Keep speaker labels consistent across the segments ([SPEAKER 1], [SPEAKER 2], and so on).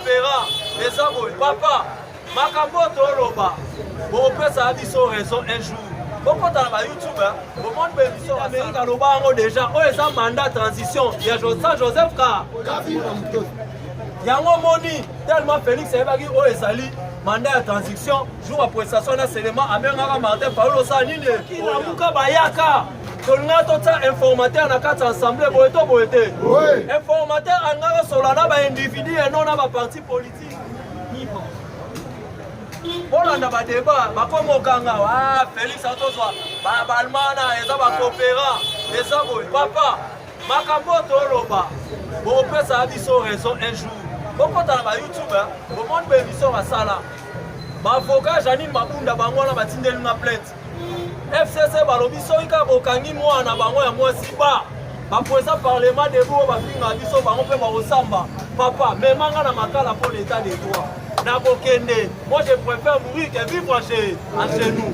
[SPEAKER 1] coopérant les amours. Papa, makambo toloba. Bon, ça a dit son raison un jour. Pourquoi tu as YouTube, au monde de l'Amérique, à l'Obango déjà, où est un mandat de transition? Il y a Joseph Ka. Il y a un moni, tellement Félix Ebagi, où est sali, mandat de transition, jour après ça, son seulement, Américain Martin, Paulo Sanine, qui n'a pas Bayaka. Tout le monde est informateur dans la carte assemblée, informateur en Solana, individu et non dans parti politique. Pour le débat, Félix Antoswa, Balmana, les coopérants, les amours. Papa, makambo toloba. Bon, ça a dit son raison un jour. Pourquoi tu as YouTube, au monde de l'émission à Sala. Ma avocat Janine Mabunda, Bangola, Batindel, ma plainte. FCC, Balobiso, Ika, Bokangi, moi, na Bango, et moi, Siba. Ma président parlement de vous, Bafinga, Biso, Bango, Samba. Papa, mais manga na makala pour l'état des droits. Moi je préfère mourir que vivre chez nous.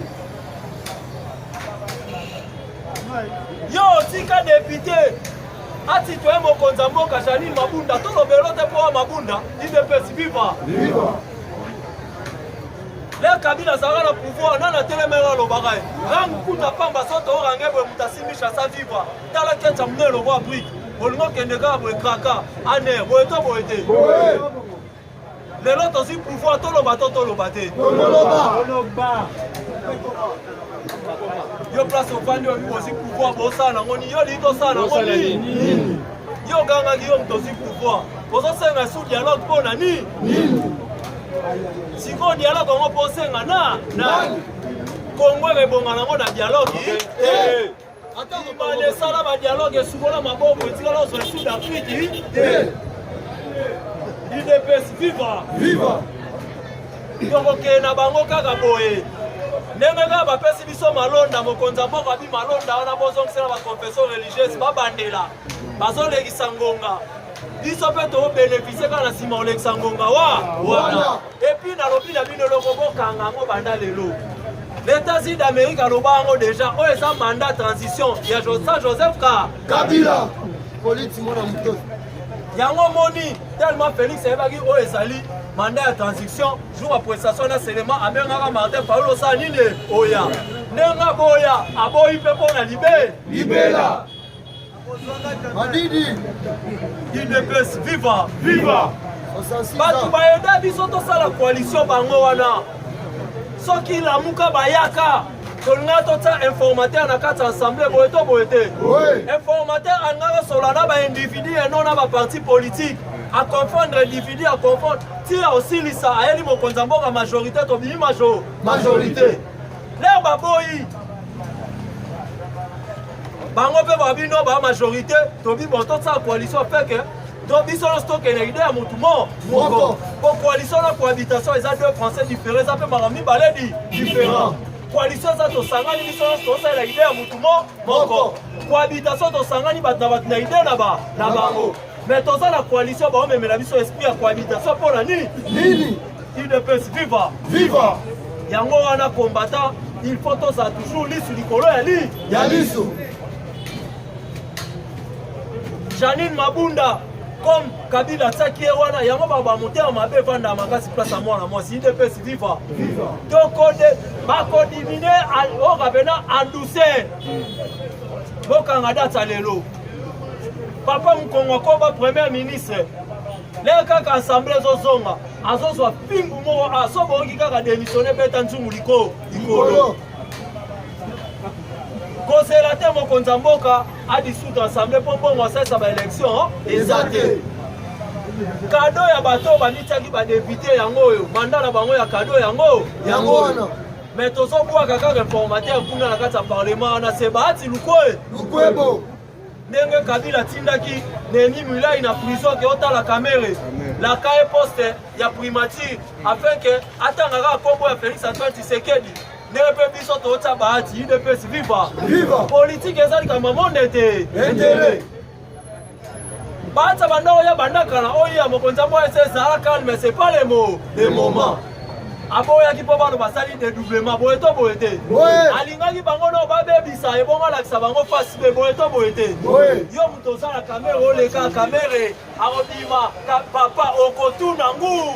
[SPEAKER 1] Yo, tika député, a citoyen Mokonzambo Kachani Mabunda, tout le belote pour Mabunda, il ne peut vivre. Les Kabila Zara le pouvoir, non la téléméra le bagaille. Rang Kuta Pamba Soto Rangé Moutasimi Chassa vivre. Dans la quête amené le roi brique. Au nom que Nega Kraka, Aner, Boeto Boete. Les autres aussi pouvoir, tout le bateau, tout le bateau. Yo place au fan, yo aussi pouvoir, bon ça, yo lito ça, yo ganga Guillaume aussi pouvoir. Pour ça, c'est un sous dialogue pour Nani. Si on dialogue, on peut penser à na. Congo est bon, on a dialogue. Il ça là, dialogue, souvent la mabo, petit là, sur le sud d'Afrique. UDPS viva viva donc na bango kaka boye nenga ba pesi biso malonda mokonza moko abi malonda ona bozong sela ba confession religieuse ba bandela bazo legisa ngonga biso pe to bénéficier kana sima olekisa ngonga wana et puis na lobi na bino loko bokanga ngo banda lelo l'État-Unis d'Amérique a l'Obango déjà où est un mandat de transition il y a Joseph Kabila politique mon amour. Yango moni tellement Félix Ebagi o esali mandat de transition jour après ça son seulement Américain Martin Paulo Sanine oya nenga boya aboyi pe pona libela Madidi UDPS viva batu bayeda biso to sala coalition bango wana soki la muka bayaka Tolna tota informateur na carte assemblée boete. Informateur angara solana ba individu et non na parti politique. À confondre individu à confondre. Tire aussi lisa a eli mokonzambo ka majorité to bi majorité. L'air baboyi. Bango pe ba bino ba majorité to bi bon tota coalition fait que donc biso no stock na idée à mutumo. Pour coalition la cohabitation les deux français différents ça peut marami baledi différents. Coalition za to sangani biso to sa la idée ya mutumo moko cohabitation to sangani ba na idée na bango mais to sa la coalition ba memela biso esprit ya cohabitation pour la nini UDPS viva yango wana combattant il faut to sa toujours lisu likolo ya lisu Janine Mabunda comme Kabila Tsakie wana yango ba moteur mabe vanda makasi place à moi si UDPS viva donc bako diviner au revenant en douceur. Bokanga data lelo. Papa Mkongo Koba premier ministre. Les kaka assemblée zozonga. Azozwa pingu mo asobo kaka démissionner beta nzungu likolo. Conservateur mokonza mboka a dissoudre assemblée pour bon ça ba élection exacté. Cadeau ya bato banitaki ba député yango yo. Mandat na bango ya cadeau yango. Mais tous ceux qui ont réformateur pour la carte parlement, on a ces bâtis Lukwebo. Nenge Kabila Tindaki, Neni Mula in prison qui ont la caméra. La caille poste, il y a primature, afin que, attends, Kombo et Félix Antoine Tshisekedi. Ne peut plus sortir au tabati, il ne peut se vivre. Politique est ça comme un monde était. Bata Banda Bandakana, Oya, Mokonzamo et César calme, mais ce n'est pas les moments. Aboya qui peut avoir le basali de doublement, boeto. Alingaki bango no baby sa ebonga la sabango face be boeto. Yo mutoza la caméra, le caméra, arobima, papa, okotuna ngu.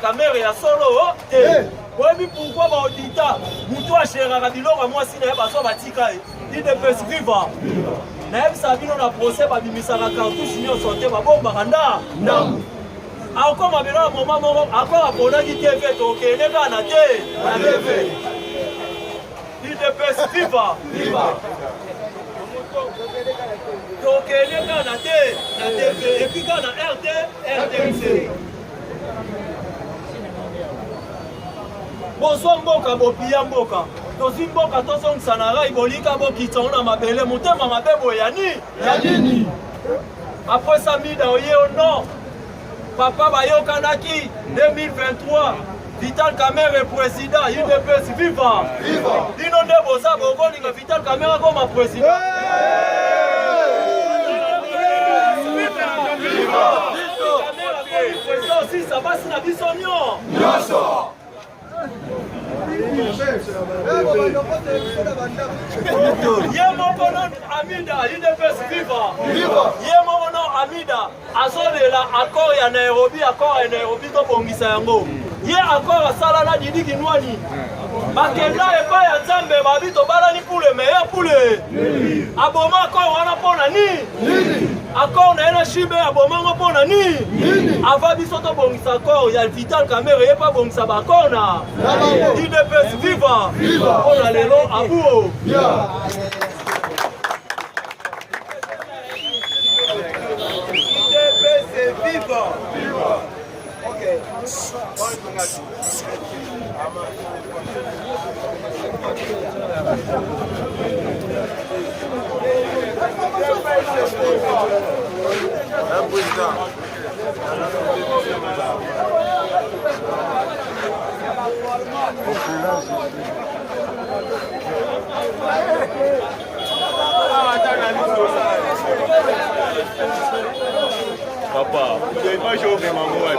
[SPEAKER 1] Kamerhe ya solo te. Oui, pourquoi va audita mutu achéraka biloko mwasi na ye baso batika ye IDPS viva nayebisa bino na procès babimisaka cartouche nyonso te babombaka ndambu akoma bino na moma moko akora ponaki tv tokende kaka na te na tv IDPS viva tokende kaka na te na tv epi kaka na RTNC. Bonsoir mboka bopia mboka tozi mboka tozongisa na rai bolika bokitsango na mabele motema mabe boyani ya nini après ça mida oye au nord papa bayokanaki 2023 Vital Kamerhe président UDPS viva dino nde boza bokolinga Vital Kamerhe koma président président aussi ça basi na biso nyonso Yemokono Amida, UDPS viva. Yemokono Amida, azolela accord ya Nairobi, accord ya Nairobi to bongisa yango. Ye accord asala na Didi Kinwani. Bakenda epa ya Nzambe babi to balani pour le meilleur pour le. Aboma accord wana pona ni? Accord na ena shibe aboma ngo pona ni? Ava biso to bongisa accord ya Vital Kamerhe ye pa bongisa ba accord na. UDPS viva. On a les lots à bout. IDPS viva. Ok.
[SPEAKER 2] Papa, vous n'avez pas joué au même endroit.